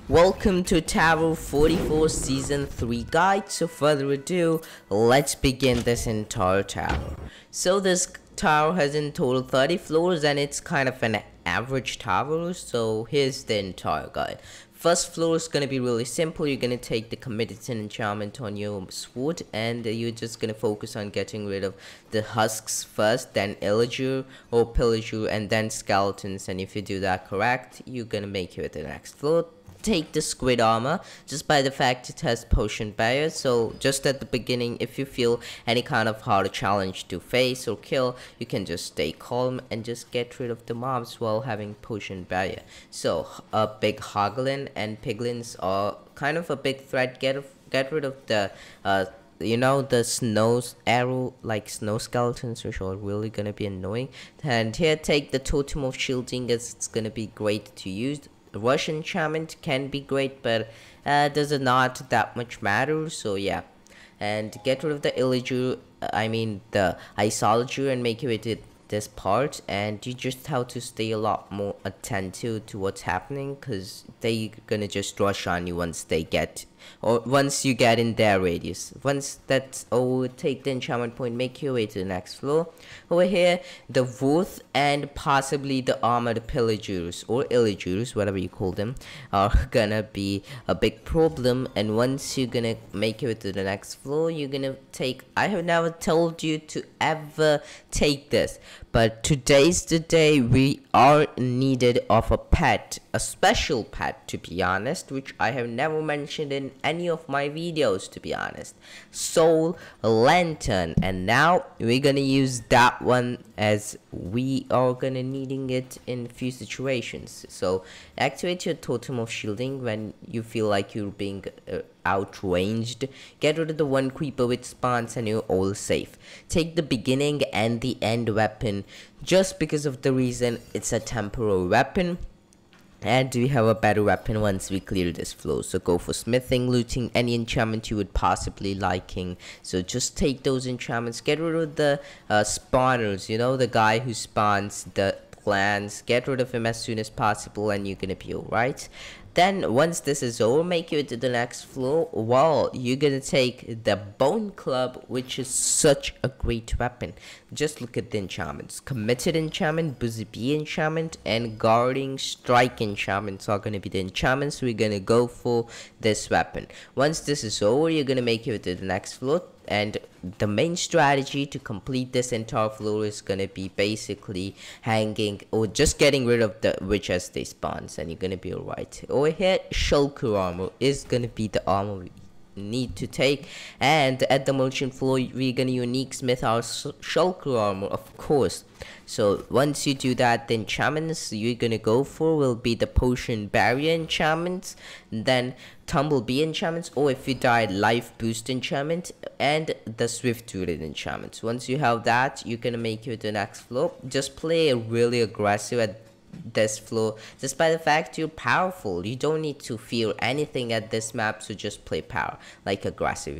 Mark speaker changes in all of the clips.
Speaker 1: Welcome to Tower 44 Season 3 guide. So further ado, let's begin this entire tower. So this tower has in total 30 floors and it's kind of an average tower. So here's the entire guide. First floor is going to be really simple. You're going to take the committed enchantment on your sword and you're just going to focus on getting rid of the husks first, then illager or pillager and then skeletons. And if you do that correct, you're going to make it to the next floor. Take the squid armor just by the fact it has potion barrier, so just at the beginning if you feel any kind of hard challenge to face or kill, you can just stay calm and just get rid of the mobs while having potion barrier. So a big hoglin and piglins are kind of a big threat. Get rid of the the snow arrow like snow skeletons, which are really gonna be annoying. And here take the totem of shielding, as it's gonna be great to use. Rush enchantment can be great, but does it not that much matter? So yeah, and get rid of the illager, the isolager, and make it with this part. And you just have to stay a lot more attentive to what's happening, because they're gonna just rush on you once you get in their radius. Once that's over, take the enchantment point, make your way to the next floor. Over here, the Wrath and possibly the armored pillagers or illagers, whatever you call them, are gonna be a big problem. And once you're gonna make it to the next floor, you're gonna take, I have never told you to ever take this, but today's the day we are needed of a pet, a special pet to be honest, which I have never mentioned in any of my videos to be honest. Soul Lantern, and now we're gonna use that one as we are gonna needing it in a few situations. So activate your totem of shielding when you feel like you're being outranged. Get rid of the one creeper which spawns and you're all safe. Take the beginning and the end weapon just because of the reason it's a temporary weapon, and we have a better weapon once we clear this floor. So go for smithing, looting, any enchantment you would possibly liking. So just take those enchantments. Get rid of the spawners, the guy who spawns the plants. Get rid of him as soon as possible and you're gonna be alright. Then once this is over, make it to the next floor. Well, you're gonna take the bone club, which is such a great weapon. Just look at the enchantments. Committed enchantment, Buzy Bee enchantment, and Gurding Strike enchantments are gonna be the enchantments we're gonna go for this weapon. Once this is over, you're gonna make it to the next floor. And the main strategy to complete this entire floor is gonna be basically hanging or just getting rid of the witch as they spawns, and you're gonna be alright. Over here, Shulker armor is gonna be the armor we need to take, and at the merchant floor we're gonna Uniquesmith our Shulker armor, of course. So once you do that, the enchantments you're gonna go for will be the potion barrier enchantments, then Tumble enchantments, or if you died, life boost enchantment, and the Swiftwooted enchantments. Once you have that, you're gonna make it to the next floor. Just play really aggressive at this floor, just by the fact you're powerful. You don't need to fear anything at this map, so just play power like aggressive,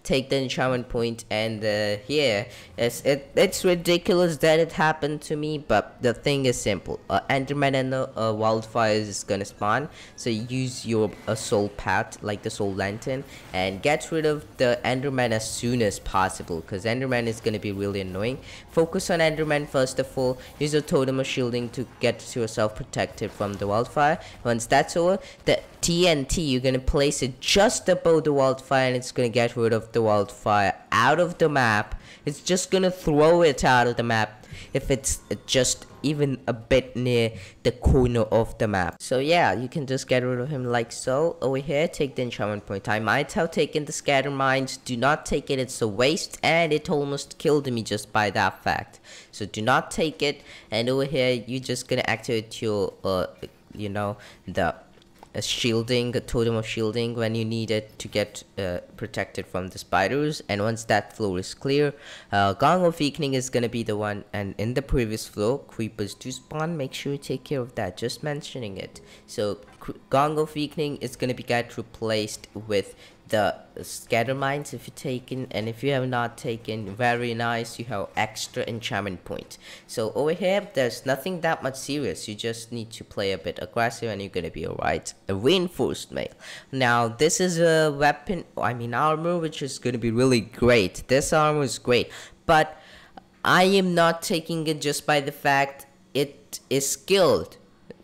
Speaker 1: take the enchantment point. And here it's ridiculous that it happened to me, but the thing is simple. Enderman and wildfire is gonna spawn, so use your soul path like the soul lantern and get rid of the enderman as soon as possible, because enderman is gonna be really annoying. Focus on enderman first of all. Use a totem of shielding to get yourself protected from the wildfire. Once that's over, the TNT, you're gonna place it just above the wildfire and it's gonna get rid of the wildfire out of the map. It's just gonna throw it out of the map if it's just even a bit near the corner of the map. So yeah, you can just get rid of him like so. Over here, take the enchantment point. I might have taken the scatter mines. Do not take it, it's a waste, and it almost killed me just by that fact. So do not take it. And over here, you're just gonna activate your the shielding, a totem of shielding when you need it to get protected from the spiders. And once that floor is clear, Gong of weakening is gonna be the one. And in the previous floor, creepers do spawn. Make sure you take care of that, just mentioning it. So Gong of weakening is gonna be get replaced with the scatter mines if you taken, and if you have not taken, very nice, you have extra enchantment point. So over here there's nothing that much serious, you just need to play a bit aggressive and you're gonna be alright. A reinforced mail. Now this is a weapon, I mean armor, which is gonna be really great. This armor is great, but I am not taking it just by the fact it is skilled,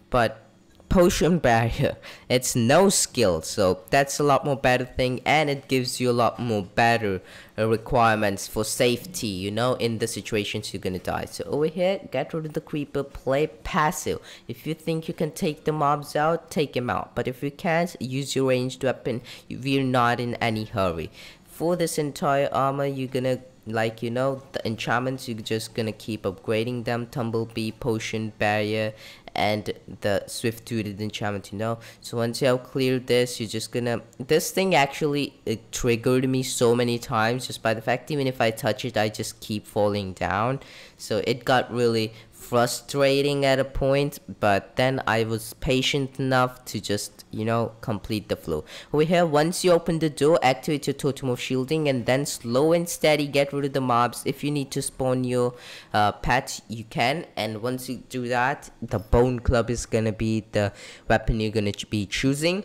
Speaker 1: but potion barrier, it's no skill, so that's a lot more better thing, and it gives you a lot more better requirements for safety, you know, in the situations you're gonna die. So over here, get rid of the creeper, play passive. If you think you can take the mobs out, take them out, but if you can't, use your ranged weapon. We're not in any hurry. For this entire armor, you're gonna, like, you know, the enchantments, you're just gonna keep upgrading them. Tumble Bee, potion barrier, and the Swiftwooted enchantment, you know. So once you have cleared this, you're just gonna, this thing actually, it triggered me so many times just by the fact even if I touch it, I just keep falling down. So it got really frustrating at a point, but then I was patient enough to just, you know, complete the flow. Over here, once you open the door, activate your Totem of Shielding, and then slow and steady get rid of the mobs. If you need to spawn your pet, you can, and once you do that, the Bone Club is gonna be the weapon you're gonna be choosing.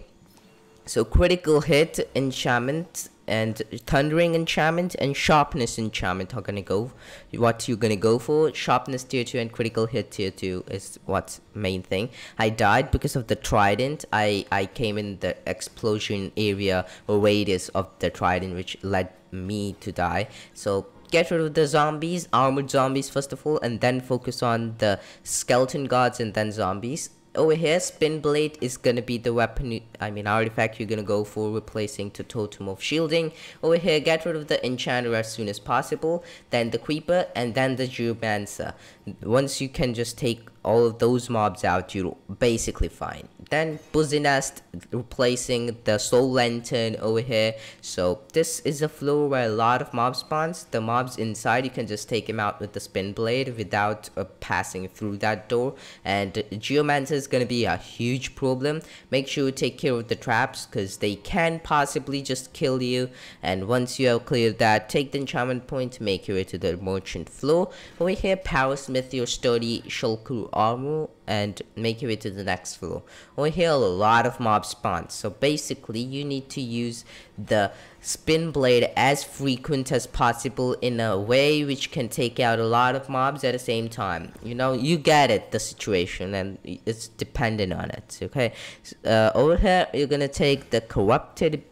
Speaker 1: So critical hit enchantment and thundering enchantment and sharpness enchantment are gonna go what you're gonna go for. Sharpness tier 2 and critical hit tier 2 is what's main thing. I died because of the trident. I came in the explosion area or radius of the trident, which led me to die. So get rid of the zombies, armored zombies first of all, and then focus on the skeleton guards and then zombies. Over here, Spin Blade is gonna be the weapon, I mean artifact you're gonna go for, replacing the Totem of Shielding. Over here, get rid of the Enchanter as soon as possible, then the Creeper, and then the Geomancer. Once you can just take all of those mobs out, you're basically fine. Then Buzy Nest, replacing the Soul Lantern over here. So this is a floor where a lot of mobs spawns. The mobs inside, you can just take them out with the Spin Blade without passing through that door. And Geomancer is going to be a huge problem. Make sure you take care of the traps, because they can possibly just kill you. And once you have cleared that, take the enchantment point, make your way to the merchant floor. Over here, Power Smith your sturdy Shulker armor, and make your way to the next floor. Over here, a lot of mob spawns, so basically you need to use the Spin Blade as frequent as possible in a way which can take out a lot of mobs at the same time. You know, you get it, the situation, and it's dependent on it. Okay, over here you're gonna take the corrupted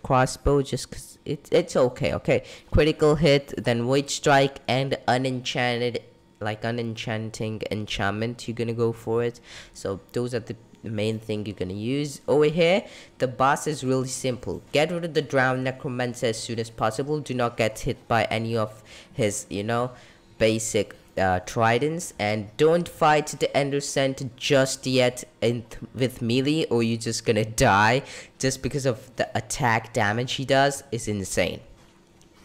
Speaker 1: crossbow, just because it's okay. Okay, critical hit, then Void Strike, and unenchanted, like unenchanting enchantment, you're gonna go for it. So those are the main thing you're gonna use. Over here, the boss is really simple. Get rid of the drowned necromancer as soon as possible. Do not get hit by any of his, you know, basic tridents, and don't fight the Ender Scent just yet with melee, or you're just gonna die, just because of the attack damage he does is insane.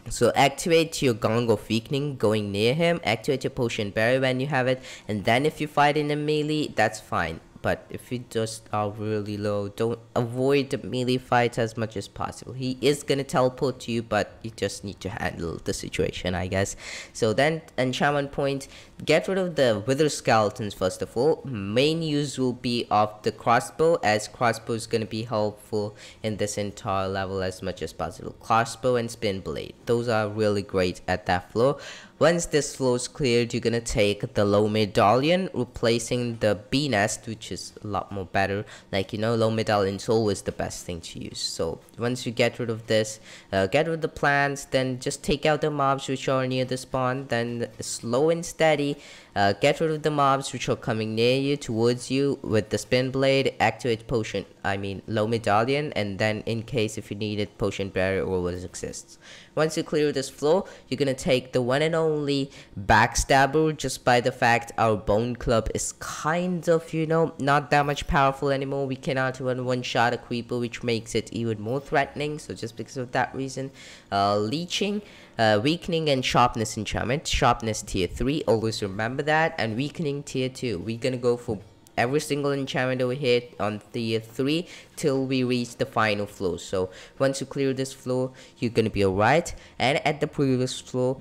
Speaker 1: So activate your Gong of Weakening going near him, activate your Potion Barrier when you have it, and then if you fight in a melee, that's fine. But if you just are really low, don't avoid the melee fights as much as possible. He is gonna teleport to you, but you just need to handle the situation, I guess. So then enchantment point, get rid of the wither skeletons first of all. Main use will be of the crossbow, as crossbow is gonna be helpful in this entire level as much as possible. Crossbow and Spin Blade, those are really great at that floor. Once this floor is cleared, you're gonna take the low medallion, replacing the bee nest, which is a lot more better. Like, you know, low medallion is always the best thing to use. So once you get rid of this, get rid of the plants, then just take out the mobs which are near the spawn. Then slow and steady, get rid of the mobs which are coming near you, towards you, with the Spin Blade. Activate potion, I mean low medallion, and then in case if you need it, Potion Barrier always exists. Once you clear this floor, you're gonna take the one and only Backstabber, just by the fact our Bone Club is kind of, you know, not that much powerful anymore. We cannot even one-shot a creeper, which makes it even more threatening. So just because of that reason, leeching, weakening, and sharpness enchantment. Sharpness tier 3, always remember that, and weakening tier 2. We're gonna go for every single enchantment over here on tier 3 till we reach the final floor. So once you clear this floor, you're gonna be alright. And at the previous floor,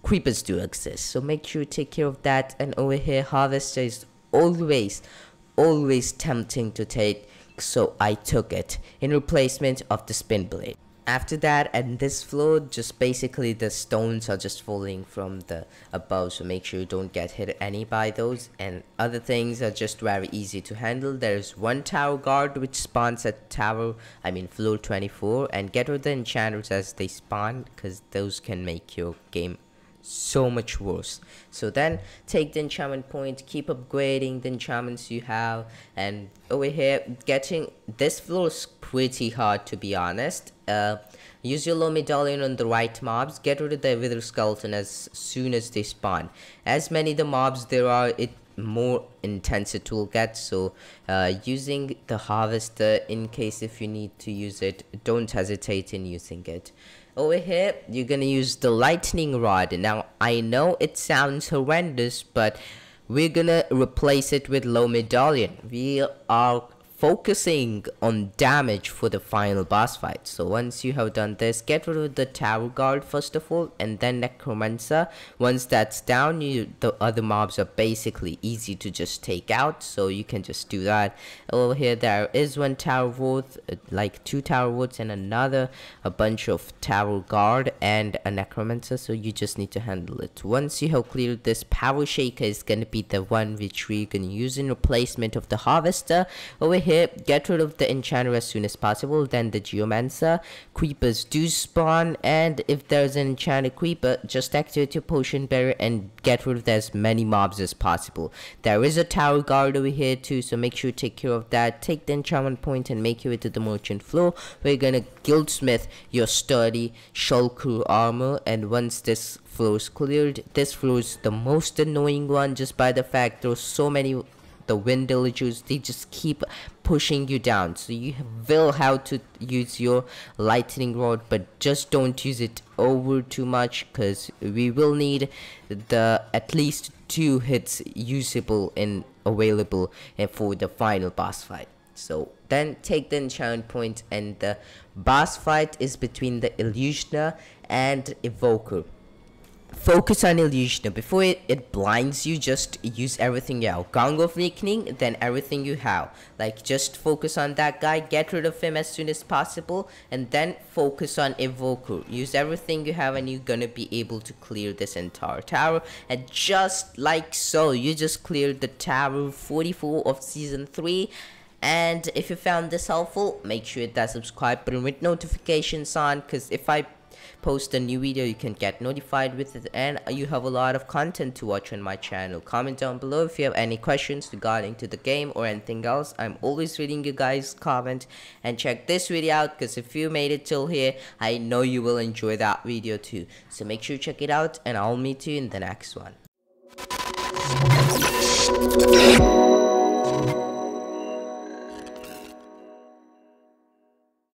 Speaker 1: creepers do exist, so make sure you take care of that. And over here, harvester is always tempting to take, so I took it in replacement of the spin blade. After that, and this floor, just basically the stones are just falling from the above, so make sure you don't get hit any by those, and other things are just very easy to handle. There's one tower guard which spawns at floor 24, and get rid of the enchanters as they spawn, because those can make your game so much worse. So then take the enchantment point, keep upgrading the enchantments you have. And over here, getting this floor is pretty hard, to be honest. Use your low medallion on the right mobs, get rid of the wither skeleton as soon as they spawn. As many the mobs there are, it more intense it will get. So using the harvester, in case if you need to use it, don't hesitate in using it. Over here, you're gonna use the lightning rod. Now I know it sounds horrendous, but we're gonna replace it with low medallion. We are focusing on damage for the final boss fight. So once you have done this, get rid of the tower guard first of all, and then necromancer. Once that's down, the other mobs are basically easy to just take out, so you can just do that. Over here there is one tower ward, like 2 tower wards, and a bunch of tower guard and a necromancer, so you just need to handle it. Once you have cleared this, power shaker is gonna be the one which we're gonna use in replacement of the harvester. Over here, get rid of the enchanter as soon as possible, then the geomancer. Creepers do spawn, and if there's an enchanted creeper, just activate your potion barrier and get rid of as many mobs as possible. There is a tower guard over here too, so make sure you take care of that. Take the enchantment point and make your way to the merchant floor. We're gonna guildsmith your sturdy Shulker armor, and once this floor is cleared, this floor is the most annoying one, just by the fact there's so many the wind villagers, they just keep pushing you down. So you will have to use your lightning rod, but just don't use it over too much, because we will need the at least 2 hits usable and available for the final boss fight. So then take the enchantment point, and the boss fight is between the illusioner and evoker. Focus on illusioner. Before it blinds you, just use everything you have. Gong of weakening, then everything you have. Like, just focus on that guy, get rid of him as soon as possible, and then focus on evoker. Use everything you have, and you're gonna be able to clear this entire tower. And just like so, you just cleared the tower 44 of season 3. And if you found this helpful, make sure you hit that subscribe button with notifications on, because if I post a new video, you can get notified with it, and you have a lot of content to watch on my channel. Comment down below if you have any questions regarding to the game or anything else. I'm always reading you guys' comment. And check this video out, because if you made it till here, I know you will enjoy that video too. So make sure you check it out, and I'll meet you in the next one.